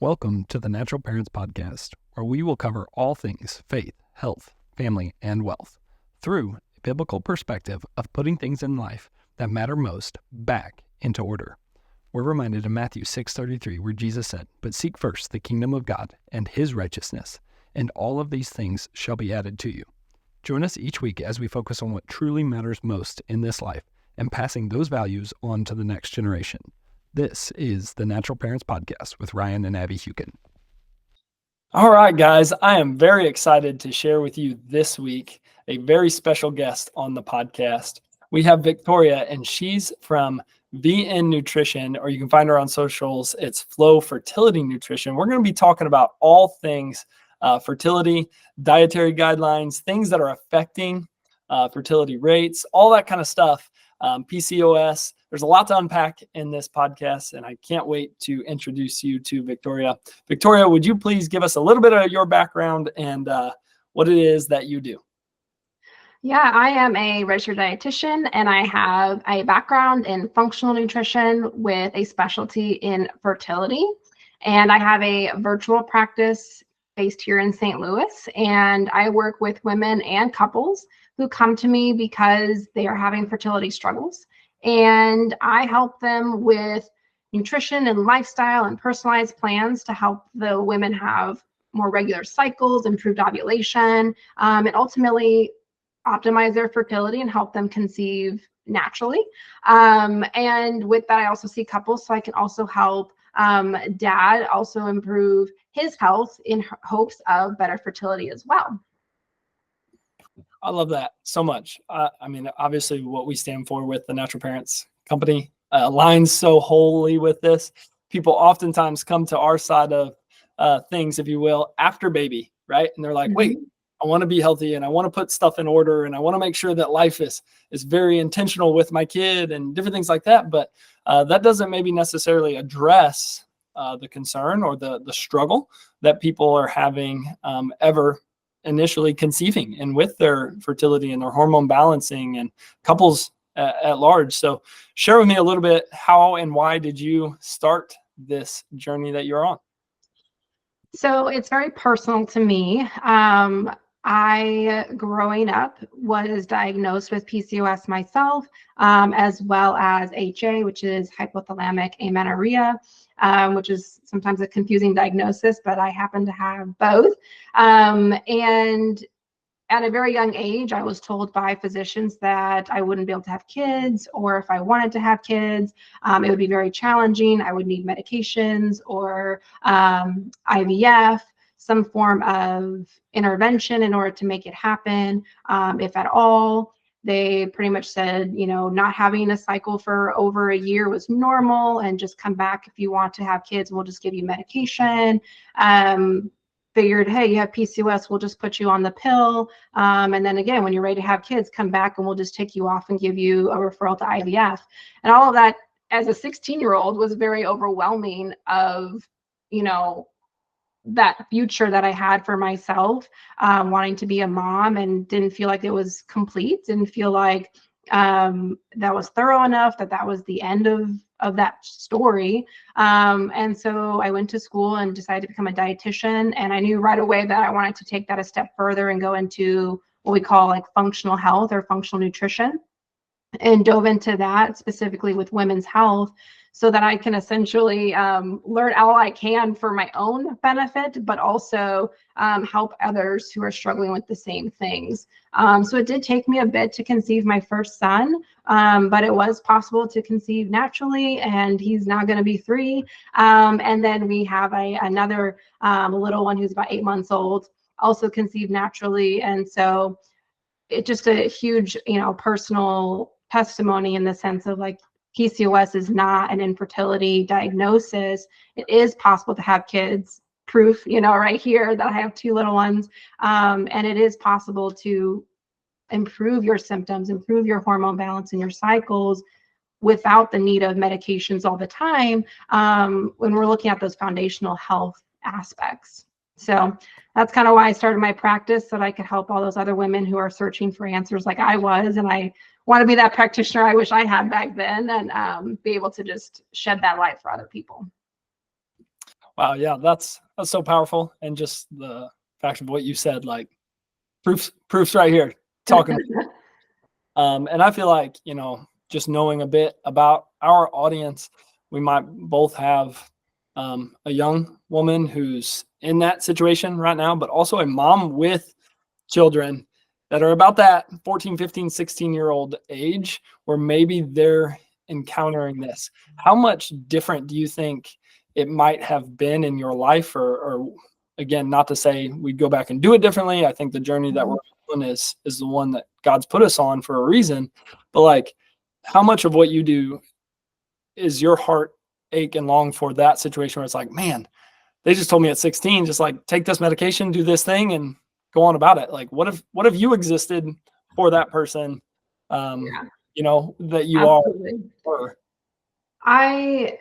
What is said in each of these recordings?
Welcome to the Natural Parents Podcast, where we will cover all things faith, health, family, and wealth through a biblical perspective of putting things in life that matter most back into order. We're reminded of Matthew 6:33, where Jesus said, "But seek first the kingdom of God and his righteousness, and all of these things shall be added to you." Join us each week as we focus on what truly matters most in this life and passing those values on to the next generation. This is the Natural Parents Podcast with Ryan and Abby Hukin. All right, guys, I am very excited to share with you this week a very special guest on the podcast. We have Victoria, and she's from VN Nutrition, or you can find her on socials. It's Flow Fertility Nutrition. We're going to be talking about all things fertility, dietary guidelines, things that are affecting fertility rates, all that kind of stuff. PCOS. There's a lot to unpack in this podcast, and I can't wait to introduce you to Victoria. Victoria, would you please give us a little bit of your background and what it is that you do? Yeah, I am a registered dietitian, and I have a background in functional nutrition with a specialty in fertility. And I have a virtual practice based here in St. Louis, and I work with women and couples who come to me because they are having fertility struggles. And I help them with nutrition and lifestyle and personalized plans to help the women have more regular cycles, improved ovulation, and ultimately optimize their fertility and help them conceive naturally. And with that, I also see couples, so I can also help dad also improve his health in hopes of better fertility as well. I love that so much. I mean, obviously what we stand for with the Natural Parents Company aligns so wholly with this. People oftentimes come to our side of things, if you will, after baby, right? And they're like, wait, I want to be healthy and I want to put stuff in order and I want to make sure that life is very intentional with my kid and different things like that. But that doesn't maybe necessarily address the concern or the struggle that people are having ever initially conceiving and with their fertility and their hormone balancing and couples at large. So share with me a little bit, how and why did you start this journey that you're on? So it's very personal to me. I, growing up, was diagnosed with PCOS myself, as well as HA, which is hypothalamic amenorrhea, which is sometimes a confusing diagnosis, but I happen to have both. And at a very young age, I was told by physicians that I wouldn't be able to have kids, or if I wanted to have kids, it would be very challenging. I would need medications or IVF, some form of intervention in order to make it happen, if at all. They pretty much said, not having a cycle for over a year was normal, and just come back if you want to have kids, we'll just give you medication. Figured, hey, you have PCOS, we'll just put you on the pill. And then again, when you're ready to have kids, come back and we'll just take you off and give you a referral to IVF. And all of that as a 16-year-old was very overwhelming of, that future that I had for myself, wanting to be a mom, and didn't feel like it was complete, didn't feel like that was thorough enough, that was the end of that story. And so I went to school and decided to become a dietitian. And I knew right away that I wanted to take that a step further and go into what we call like functional health or functional nutrition, and dove into that specifically with women's health, so that I can essentially learn all I can for my own benefit, but also help others who are struggling with the same things. So it did take me a bit to conceive my first son, but it was possible to conceive naturally, and he's now going to be 3. And then we have another little one who's about 8 months old, also conceived naturally. And so it's just a huge, personal testimony in the sense of like, PCOS is not an infertility diagnosis. It is possible to have kids. Proof, right here that I have 2 little ones. And it is possible to improve your symptoms, improve your hormone balance in your cycles without the need of medications all the time, when we're looking at those foundational health aspects. So that's kind of why I started my practice, so that I could help all those other women who are searching for answers like I was. And I want to be that practitioner I wish I had back then, and be able to just shed that light for other people. Wow. Yeah. That's so powerful. And just the fact of what you said, like proofs right here talking. And I feel like, just knowing a bit about our audience, we might both have a young woman who's in that situation right now, but also a mom with children that are about that 14, 15, 16-year-old age where maybe they're encountering this. How much different do you think it might have been in your life? Or again, not to say we'd go back and do it differently. I think the journey that we're on is the one that God's put us on for a reason. But like, how much of what you do is your heart ache and long for that situation where it's like, man, they just told me at 16, just like take this medication, do this thing, and go on about it. Like, what if you existed for that person, Yeah, that you absolutely. are? I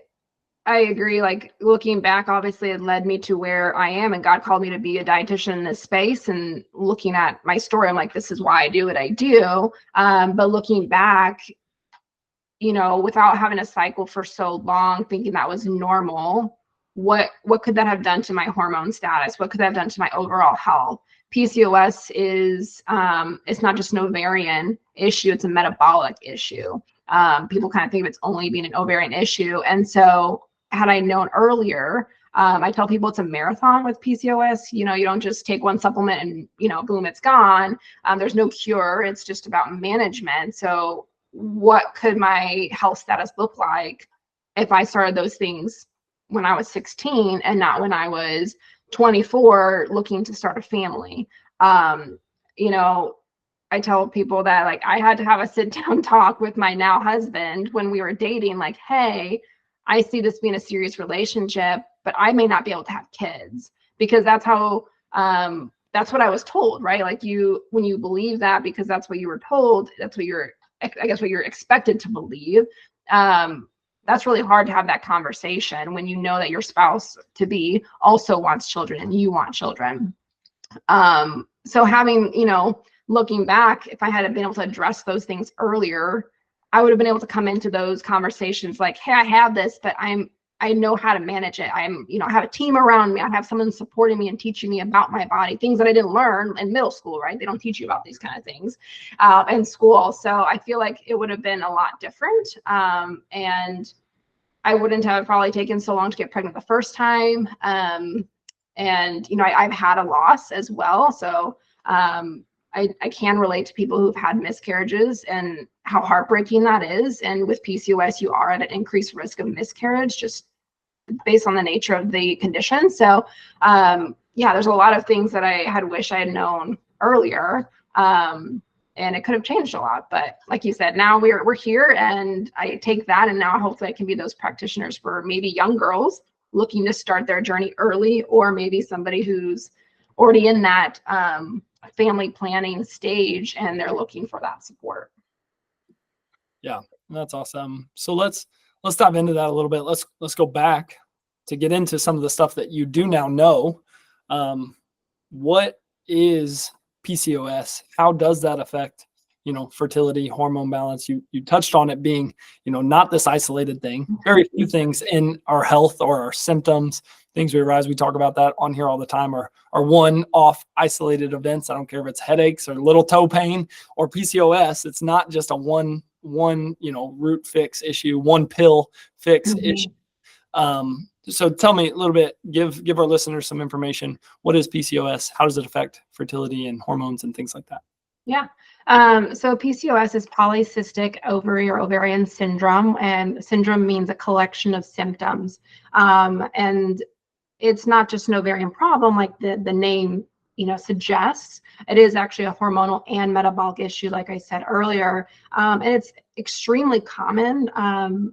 agree. Like, looking back, obviously it led me to where I am, and God called me to be a dietitian in this space. And looking at my story, I'm like, this is why I do what I do. But looking back, without having a cycle for so long, thinking that was normal, what could that have done to my hormone status? What could that have done to my overall health? PCOS is it's not just an ovarian issue, it's a metabolic issue. People kind of think of it's only being an ovarian issue. And so had I known earlier, I tell people it's a marathon with PCOS. You don't just take one supplement and, boom, it's gone. There's no cure. It's just about management. So what could my health status look like if I started those things when I was 16 and not when I was 24 looking to start a family? You know, I tell people that like I had to have a sit down talk with my now husband when we were dating, like, hey, I see this being a serious relationship, but I may not be able to have kids, because that's how that's what I was told, right? Like, when you believe that because that's what you were told, that's what what you're expected to believe. That's really hard to have that conversation when you know that your spouse to be also wants children and you want children. So having, looking back, if I had been able to address those things earlier, I would have been able to come into those conversations like, hey, I have this, but I know how to manage it. I have a team around me. I have someone supporting me and teaching me about my body, things that I didn't learn in middle school, right? They don't teach you about these kind of things in school. So I feel like it would have been a lot different. And I wouldn't have probably taken so long to get pregnant the first time. And, I've had a loss as well. So I can relate to people who've had miscarriages and how heartbreaking that is. And with PCOS, you are at an increased risk of miscarriage just based on the nature of the condition. So there's a lot of things that I had wished I had known earlier. And it could have changed a lot. But like you said, now we're here, and I take that, and now hopefully I can be those practitioners for maybe young girls looking to start their journey early, or maybe somebody who's already in that family planning stage and they're looking for that support. Yeah, that's awesome. So let's dive into that a little bit. Let's go back to get into some of the stuff that you do now know. What is PCOS? How does that affect, fertility, hormone balance? You touched on it being, not this isolated thing. Very few things in our health or our symptoms, things we arise. We talk about that on here all the time, are one-off isolated events. I don't care if it's headaches or little toe pain or PCOS. It's not just a one root fix issue, one pill fix issue. So tell me a little bit, give our listeners some information. What is PCOS? How does it affect fertility and hormones and things like that? Yeah. So PCOS is polycystic ovary or ovarian syndrome, and syndrome means a collection of symptoms. And it's not just an ovarian problem like the name suggests. It is actually a hormonal and metabolic issue, like I said earlier. And it's extremely common.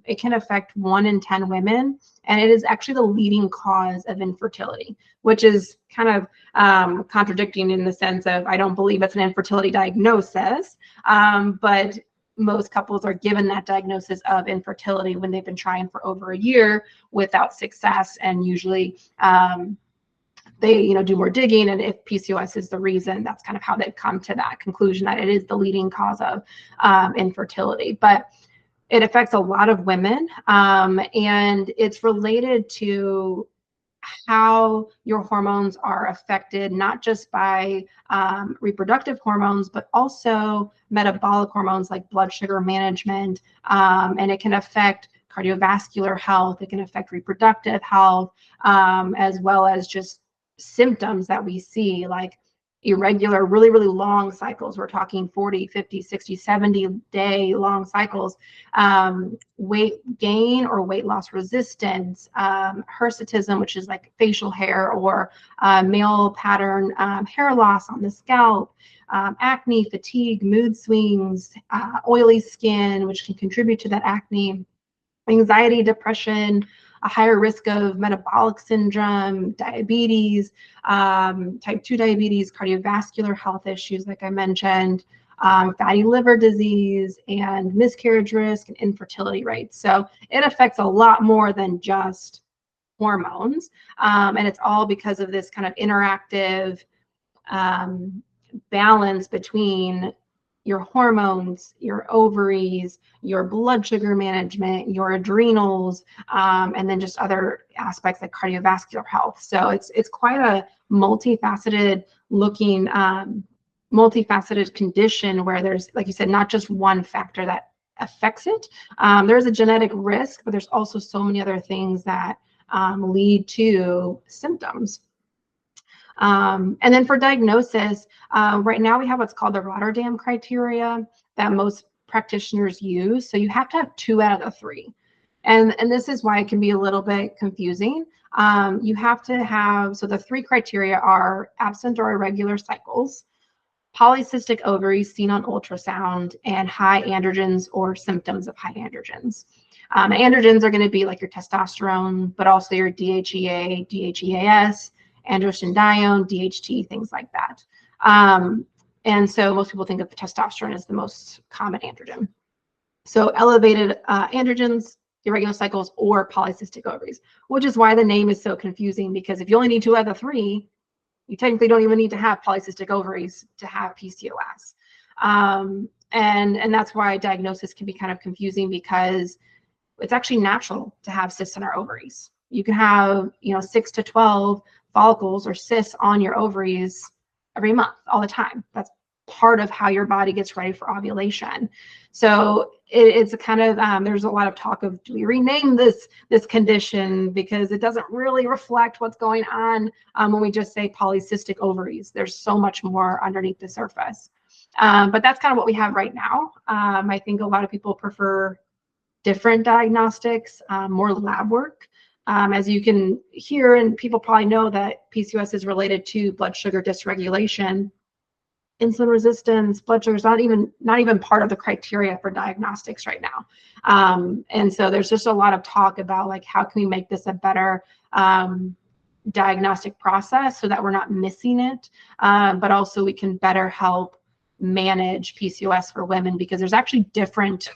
It can affect 1 in 10 women, and it is actually the leading cause of infertility, which is kind of contradicting in the sense of I don't believe it's an infertility diagnosis, but most couples are given that diagnosis of infertility when they've been trying for over a year without success, and usually they do more digging, and if PCOS is the reason, that's kind of how they come to that conclusion that it is the leading cause of infertility. But it affects a lot of women, and it's related to how your hormones are affected, not just by reproductive hormones, but also metabolic hormones like blood sugar management. And it can affect cardiovascular health. It can affect reproductive health, as well as just symptoms that we see, like irregular, really, really long cycles. We're talking 40, 50, 60, 70 day long cycles, weight gain or weight loss resistance, hirsutism, which is like facial hair or male pattern hair loss on the scalp, acne, fatigue, mood swings, oily skin, which can contribute to that acne, anxiety, depression, a higher risk of metabolic syndrome, diabetes, type 2 diabetes, cardiovascular health issues, like I mentioned, fatty liver disease, and miscarriage risk and infertility rates. So it affects a lot more than just hormones. And it's all because of this kind of interactive balance between your hormones, your ovaries, your blood sugar management, your adrenals, and then just other aspects like cardiovascular health. So it's quite a multifaceted looking, multifaceted condition where there's, like you said, not just one factor that affects it. There's a genetic risk, but there's also so many other things that lead to symptoms. And then for diagnosis, right now we have what's called the Rotterdam criteria that most practitioners use. So you have to have 2 out of the 3. And this is why it can be a little bit confusing. You have to have, so the 3 criteria are absent or irregular cycles, polycystic ovaries seen on ultrasound, and high androgens or symptoms of high androgens. Androgens are going to be like your testosterone, but also your DHEA, DHEAS, androstenedione, DHT, things like that. And so most people think of testosterone as the most common androgen. So elevated androgens, irregular cycles, or polycystic ovaries, which is why the name is so confusing, because if you only need 2 out of the 3, you technically don't even need to have polycystic ovaries to have PCOS. And that's why diagnosis can be kind of confusing, because it's actually natural to have cysts in our ovaries. You can have, 6 to 12 follicles or cysts on your ovaries every month, all the time. That's part of how your body gets ready for ovulation. So it's a kind of, there's a lot of talk of, do we rename this condition, because it doesn't really reflect what's going on when we just say polycystic ovaries. There's so much more underneath the surface. But that's kind of what we have right now. I think a lot of people prefer different diagnostics, more lab work. As you can hear, and people probably know, that PCOS is related to blood sugar dysregulation, insulin resistance, blood sugar is not even part of the criteria for diagnostics right now. And so there's just a lot of talk about, like, how can we make this a better diagnostic process so that we're not missing it, but also we can better help manage PCOS for women, because there's actually different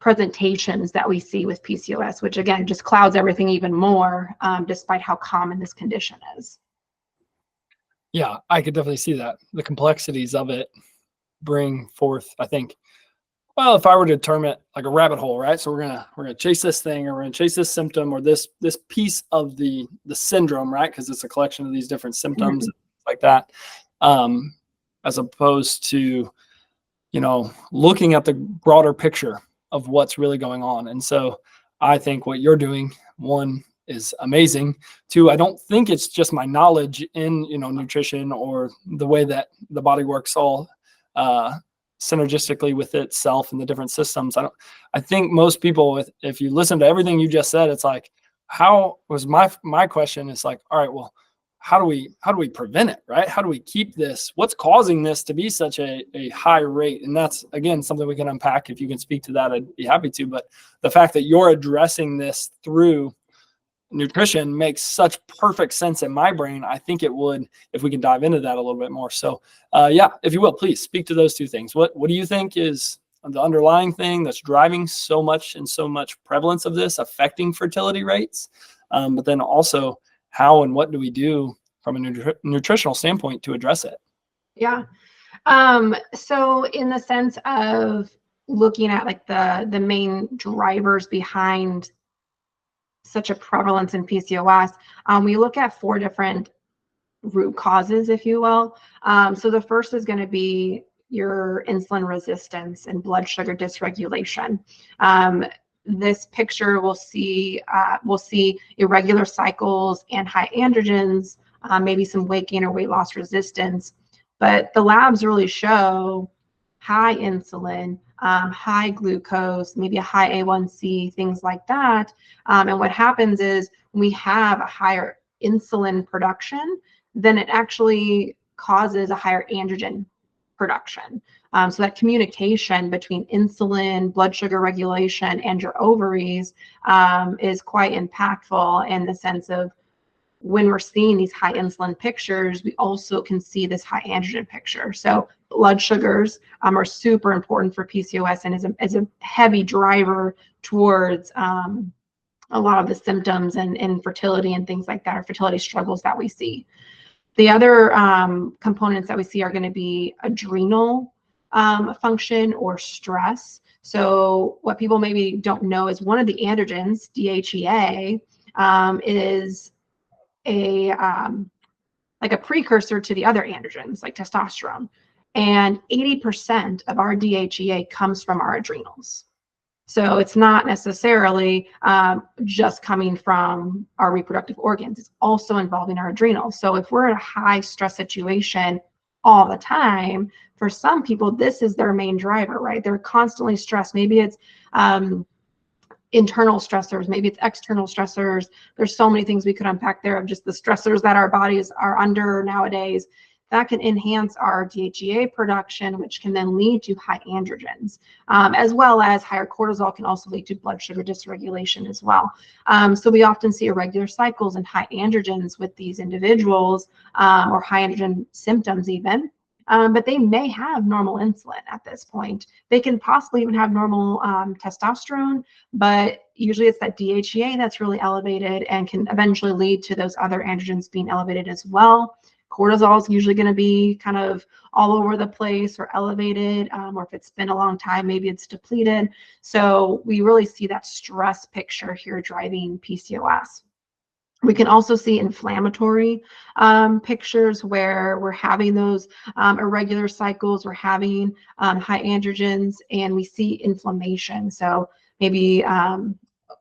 presentations that we see with PCOS, which again just clouds everything even more, despite how common this condition is. Yeah, I could definitely see that. The complexities of it bring forth, I think, well, if I were to term it like a rabbit hole, right? So we're gonna chase this thing, or we're gonna chase this symptom, or this piece of the syndrome, right? Because it's a collection of these different symptoms, like that, as opposed to, looking at the broader picture of what's really going on. And so I think what you're doing, 1, is amazing. 2, I don't think it's just my knowledge in, nutrition or the way that the body works all synergistically with itself and the different systems. I think most people, if you listen to everything you just said, it's like, how was my question is like, all right, well, how do we prevent it, right? How do we keep this? What's causing this to be such a high rate? And that's, again, something we can unpack. If you can speak to that, I'd be happy to. But the fact that you're addressing this through nutrition makes such perfect sense in my brain. I think it would, if we can dive into that a little bit more. So yeah, if you will, please speak to those 2 things. What do you think is the underlying thing that's driving so much prevalence of this, affecting fertility rates? But then also, how and what do we do from a nutritional standpoint to address it? Yeah. So in the sense of looking at like the main drivers behind such a prevalence in PCOS, we look at 4 different root causes, if you will. So the first is going to be your insulin resistance and blood sugar dysregulation. This picture we'll see irregular cycles and high androgens, maybe some weight gain or weight loss resistance. But the labs really show high insulin, high glucose, maybe a high A1C, things like that. And what happens is when we have a higher insulin production, then it actually causes a higher androgen production. So that communication between insulin, blood sugar regulation, and your ovaries is quite impactful in the sense of when we're seeing these high insulin pictures, we also can see this high androgen picture. So blood sugars are super important for PCOS and is a heavy driver towards a lot of the symptoms and infertility and things like that, or fertility struggles that we see. The other components that we see are going to be adrenal function or stress. So what people maybe don't know is one of the androgens, DHEA, is like a precursor to the other androgens like testosterone. And 80% of our DHEA comes from our adrenals. So it's not necessarily just coming from our reproductive organs. It's also involving our adrenals. So if we're in a high stress situation all the time, for some people, this is their main driver, right? They're constantly stressed. Maybe it's internal stressors, maybe it's external stressors. There's so many things we could unpack there of just the stressors that our bodies are under nowadays. That can enhance our DHEA production, which can then lead to high androgens, as well as higher cortisol can also lead to blood sugar dysregulation as well. So we often see irregular cycles and high androgens with these individuals, or high androgen symptoms even. But they may have normal insulin at this point. They can possibly even have normal testosterone, but usually it's that DHEA that's really elevated and can eventually lead to those other androgens being elevated as well. Cortisol is usually going to be kind of all over the place or elevated, or if it's been a long time, maybe it's depleted. So we really see that stress picture here driving PCOS. We can also see inflammatory pictures where we're having those irregular cycles, we're having high androgens, and we see inflammation. So maybe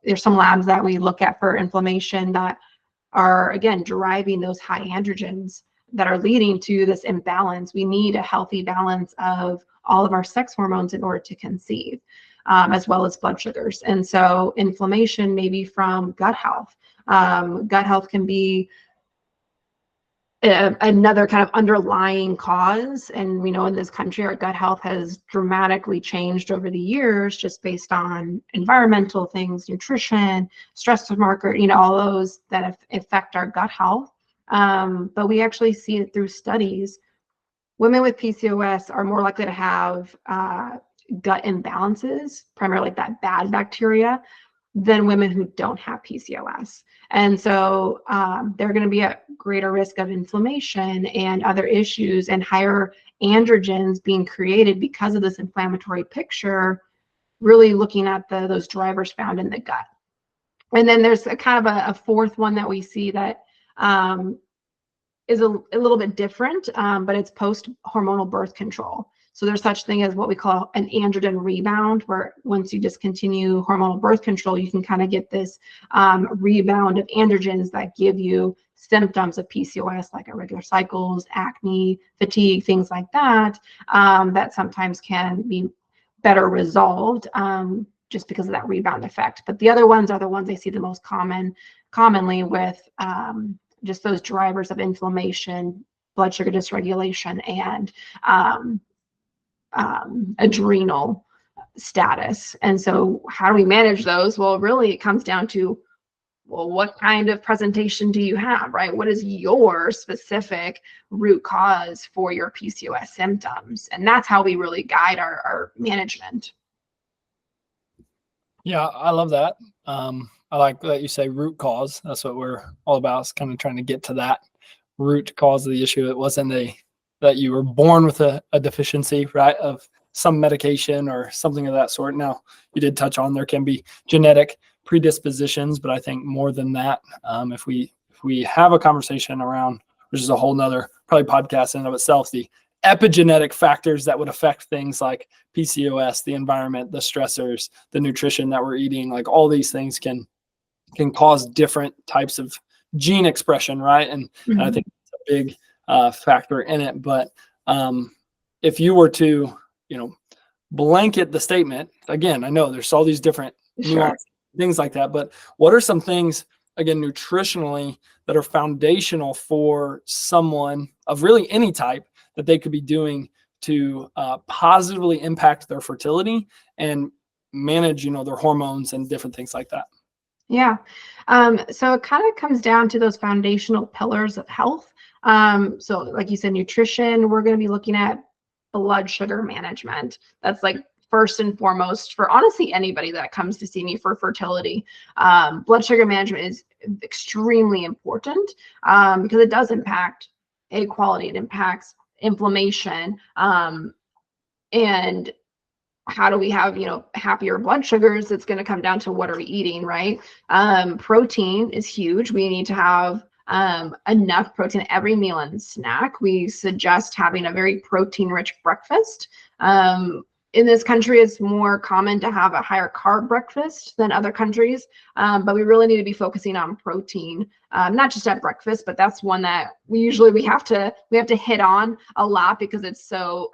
there's some labs that we look at for inflammation that are, again, driving those high androgens that are leading to this imbalance. We need a healthy balance of all of our sex hormones in order to conceive, as well as blood sugars. And so inflammation may be from gut health. Gut health can be another kind of underlying cause. And we know in this country, our gut health has dramatically changed over the years, just based on environmental things, nutrition, stress marker, all those that affect our gut health. But we actually see it through studies. Women with PCOS are more likely to have gut imbalances, primarily like that bad bacteria, than women who don't have PCOS. And so they're going to be at greater risk of inflammation and other issues and higher androgens being created because of this inflammatory picture, really looking at those drivers found in the gut. And then there's a kind of a fourth one that we see that is a little bit different, but it's post-hormonal birth control. So there's such thing as what we call an androgen rebound, where once you discontinue hormonal birth control, you can kind of get this rebound of androgens that give you symptoms of PCOS, like irregular cycles, acne, fatigue, things like that, that sometimes can be better resolved just because of that rebound effect. But the other ones are the ones I see the most commonly with just those drivers of inflammation, blood sugar dysregulation, and adrenal status. And so how do we manage those? Well, really it comes down to, well, what kind of presentation do you have, right? What is your specific root cause for your PCOS symptoms? And that's how we really guide our management. Yeah, I love that. I like that you say root cause. That's what we're all about, is kind of trying to get to that root cause of the issue. It wasn't that you were born with a deficiency, right, of some medication or something of that sort. Now, you did touch on there can be genetic predispositions, but I think more than that, if we have a conversation around, which is a whole nother probably podcast in and of itself, the epigenetic factors that would affect things like PCOS, the environment, the stressors, the nutrition that we're eating, like all these things can cause different types of gene expression, right? And I think it's a big factor in it. But if you were to, blanket the statement, again, I know there's all these different nuances, things like that, but what are some things, again, nutritionally that are foundational for someone of really any type that they could be doing to positively impact their fertility and manage, their hormones and different things like that? Yeah. So it kind of comes down to those foundational pillars of health. So like you said, nutrition, we're going to be looking at blood sugar management. That's like first and foremost for honestly anybody that comes to see me for fertility. Blood sugar management is extremely important because it does impact egg quality. It impacts inflammation. And how do we have, happier blood sugars? It's going to come down to what are we eating, right? Protein is huge. We need to have enough protein every meal and snack. We suggest having a very protein-rich breakfast. In this country, it's more common to have a higher carb breakfast than other countries, but we really need to be focusing on protein, not just at breakfast, but that's one that we have to hit on a lot because it's so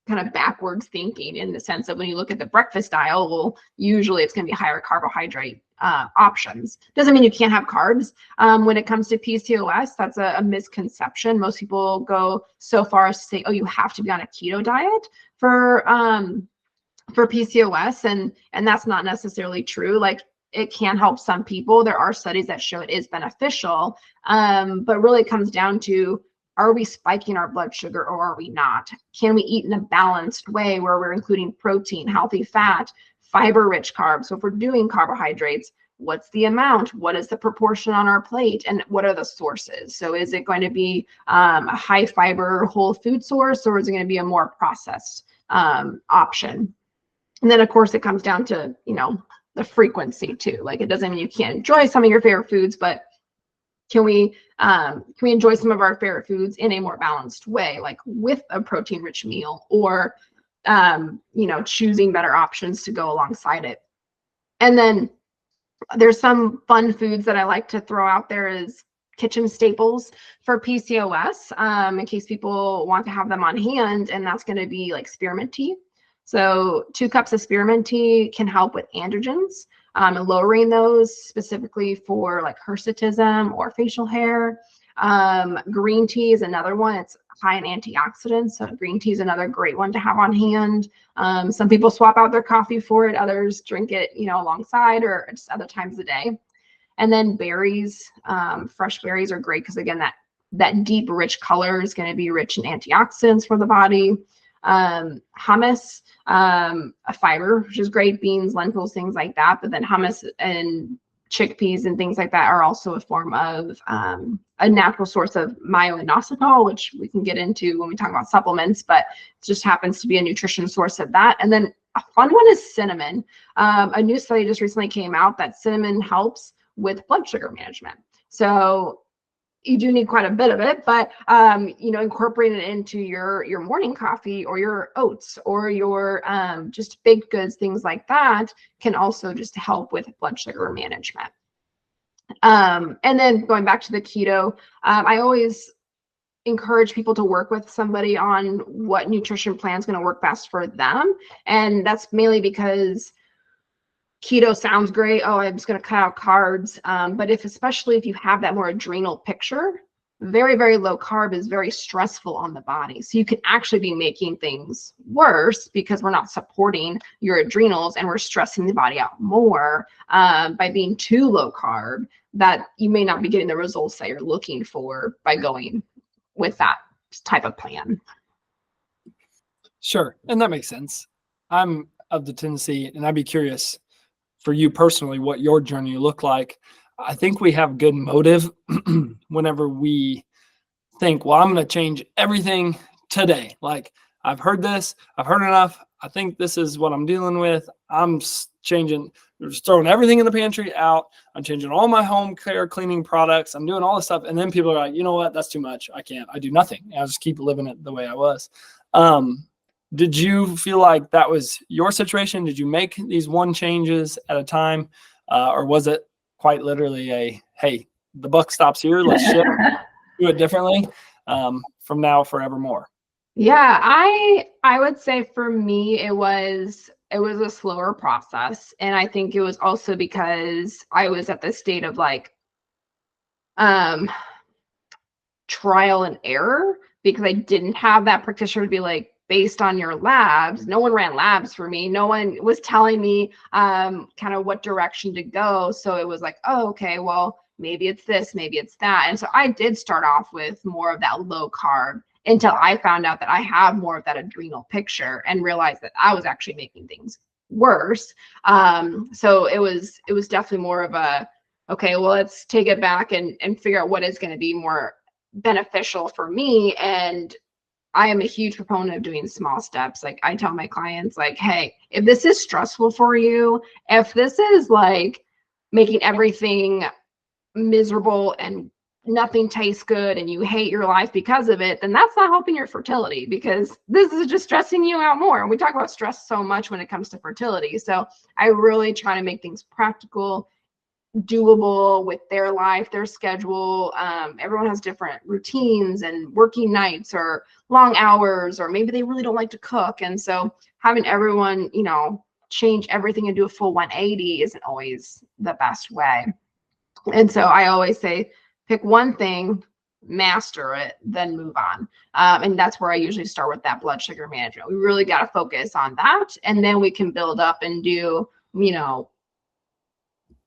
kind of backwards thinking in the sense that when you look at the breakfast dial, well, usually it's going to be higher carbohydrate options. Doesn't mean you can't have carbs. When it comes to PCOS, that's a misconception. Most people go so far as to say, oh, you have to be on a keto diet for PCOS, and that's not necessarily true. Like, it can help some people. There are studies that show it is beneficial, but really it comes down to, are we spiking our blood sugar or are we not? Can we eat in a balanced way where we're including protein, healthy fat, fiber-rich carbs? So if we're doing carbohydrates, what's the amount? What is the proportion on our plate? And what are the sources? So is it going to be a high fiber whole food source, or is it going to be a more processed option? And then of course it comes down to, the frequency too. Like, it doesn't mean you can't enjoy some of your favorite foods, but can we enjoy some of our favorite foods in a more balanced way, like with a protein-rich meal, or choosing better options to go alongside it? And then there's some fun foods that I like to throw out there as kitchen staples for PCOS, in case people want to have them on hand, and that's going to be like spearmint tea. So 2 cups of spearmint tea can help with androgens, and lowering those specifically for like hirsutism or facial hair. Green tea is another one. It's high in antioxidants. So green tea is another great one to have on hand. Some people swap out their coffee for it. Others drink it, alongside or just other times of the day. And then berries, fresh berries are great because, again, that deep, rich color is going to be rich in antioxidants for the body. Hummus, a fiber, which is great, beans, lentils, things like that. But then hummus and chickpeas and things like that are also a form of a natural source of myo-inositol, which we can get into when we talk about supplements, but it just happens to be a nutrition source of that. And then a fun one is cinnamon. A new study just recently came out that cinnamon helps with blood sugar management. So you do need quite a bit of it, but incorporate it into your morning coffee or your oats or your just baked goods, things like that, can also just help with blood sugar management. And then going back to the keto, I always encourage people to work with somebody on what nutrition plan is going to work best for them, and that's mainly because keto sounds great. Oh, I'm just going to cut out carbs. But especially if you have that more adrenal picture, very, very low carb is very stressful on the body. So you could actually be making things worse because we're not supporting your adrenals and we're stressing the body out more by being too low carb, that you may not be getting the results that you're looking for by going with that type of plan. Sure. And that makes sense. I'm of the tendency, and I'd be curious for you personally, what your journey looked like. I think we have good motive whenever we think, well, I'm going to change everything today. Like, I've heard this, I've heard enough. I think this is what I'm dealing with. I'm changing. just throwing everything in the pantry out. I'm changing all my home care cleaning products. I'm doing all this stuff. And then people are like, you know what? That's too much. I can't. I do nothing. I'll just keep living it the way I was. Did you feel like that was your situation? Did you make these one changes at a time? Or was it quite literally a, hey, the buck stops here. Let's shift, do it differently from now forevermore? Yeah, I would say for me it was a slower process, and I think it was also because I was at the state of like trial and error, because I didn't have that practitioner to be like, based on your labs. No one ran labs for me. No one was telling me kind of what direction to go. So it was like, oh, okay, well, maybe it's this, maybe it's that. And so I did start off with more of that low carb until I found out that I have more of that adrenal picture and realized that I was actually making things worse. So it was definitely more of a, okay, well, let's take it back and figure out what is going to be more beneficial for me. And I am a huge proponent of doing small steps. Like I tell my clients, like, hey, if this is stressful for you, if this is like making everything miserable and nothing tastes good and you hate your life because of it, then that's not helping your fertility, because this is just stressing you out more. And we talk about stress so much when it comes to fertility. So I really try to make things practical, doable with their life, their schedule. Everyone has different routines and working nights or long hours, or maybe they really don't like to cook. And so having everyone, change everything and do a full 180 isn't always the best way. And so I always say, pick one thing, master it, then move on. And that's where I usually start with that blood sugar management. We really got to focus on that. And then we can build up and do,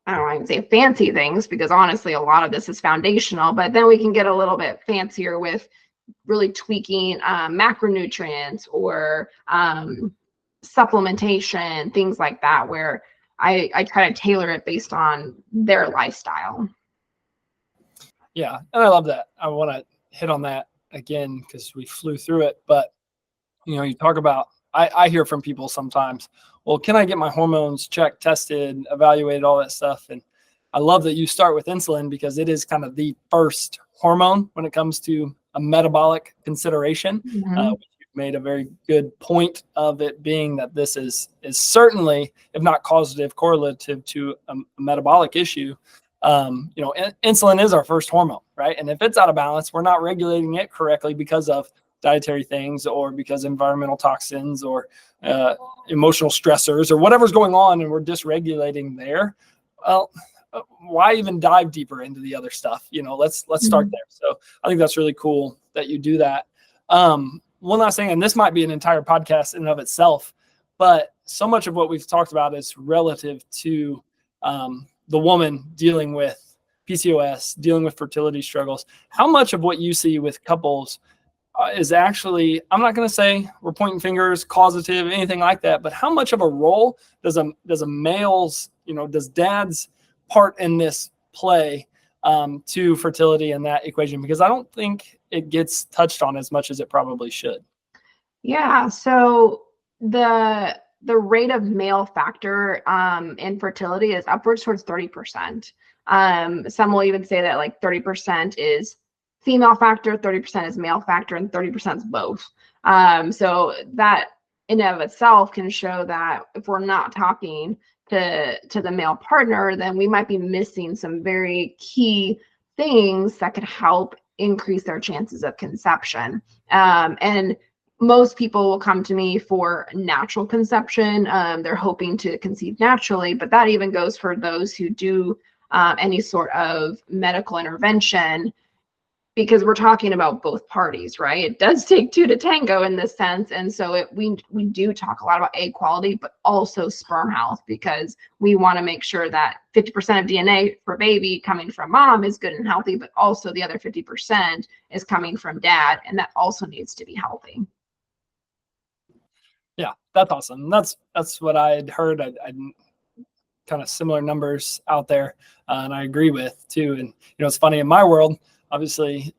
I don't even say fancy things, because honestly, a lot of this is foundational, but then we can get a little bit fancier with really tweaking macronutrients or supplementation, things like that, where I try to tailor it based on their lifestyle. Yeah. And I love that. I want to hit on that again because we flew through it, but you talk about, I hear from people sometimes, well, can I get my hormones checked, tested, evaluated, all that stuff? And I love that you start with insulin, because it is kind of the first hormone when it comes to a metabolic consideration. You've made a very good point of it being that this is certainly, if not causative, correlative to a metabolic issue. Insulin is our first hormone, right? And if it's out of balance, we're not regulating it correctly because of dietary things, or because environmental toxins, or emotional stressors, or whatever's going on, and we're dysregulating there. Well, why even dive deeper into the other stuff? Let's start there. So I think that's really cool that you do that. One last thing, and this might be an entire podcast in and of itself, but so much of what we've talked about is relative to the woman dealing with PCOS, dealing with fertility struggles. How much of what you see with couples is actually, I'm not going to say we're pointing fingers, causative, anything like that, but how much of a role does a male's, does dad's part in this play to fertility in that equation? Because I don't think it gets touched on as much as it probably should. Yeah. So the rate of male factor in fertility is upwards towards 30%. Some will even say that like 30% is female factor, 30% is male factor, and 30% is both. So that in and of itself can show that if we're not talking to the male partner, then we might be missing some very key things that could help increase their chances of conception. And most people will come to me for natural conception. They're hoping to conceive naturally, but that even goes for those who do any sort of medical intervention, because we're talking about both parties, right? It does take two to tango in this sense. And so we do talk a lot about egg quality, but also sperm health, because we want to make sure that 50% of DNA for baby coming from mom is good and healthy, but also the other 50% is coming from dad, and that also needs to be healthy. Yeah, that's awesome. That's what I had heard. I kind of similar numbers out there, and I agree with too. And it's funny, in my world, obviously,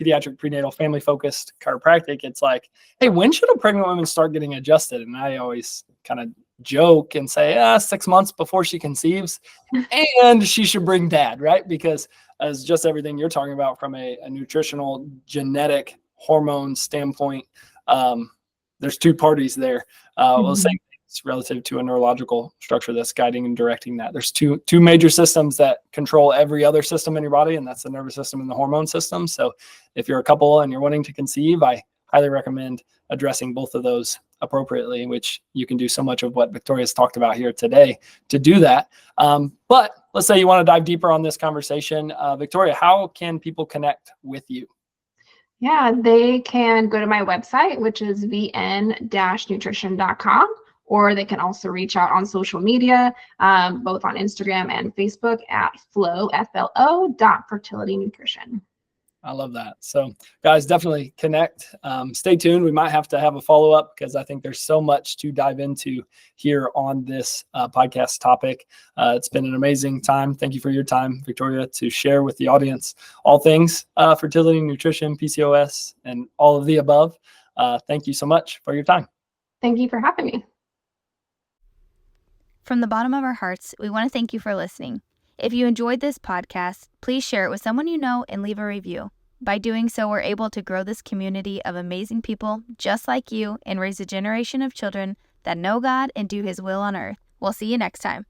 pediatric, prenatal, family focused chiropractic, it's like, hey, when should a pregnant woman start getting adjusted? And I always kind of joke and say 6 months before she conceives, and she should bring dad, right? Because as just everything you're talking about from a nutritional, genetic, hormone standpoint, there's two parties there. Well, same things relative to a neurological structure that's guiding and directing that. There's two major systems that control every other system in your body, and that's the nervous system and the hormone system. So if you're a couple and you're wanting to conceive, I highly recommend addressing both of those appropriately, which you can do so much of what Victoria's talked about here today to do that. But let's say you want to dive deeper on this conversation. Victoria, how can people connect with you? Yeah, they can go to my website, which is vn-nutrition.com, or they can also reach out on social media, both on Instagram and Facebook at Flow, F-L-O, .fertility nutrition. I love that. So guys, definitely connect. Stay tuned. We might have to have a follow-up because I think there's so much to dive into here on this podcast topic. It's been an amazing time. Thank you for your time, Victoria, to share with the audience all things fertility, nutrition, PCOS, and all of the above. Thank you so much for your time. Thank you for having me. From the bottom of our hearts, we want to thank you for listening. If you enjoyed this podcast, please share it with someone you know and leave a review. By doing so, we're able to grow this community of amazing people just like you and raise a generation of children that know God and do His will on earth. We'll see you next time.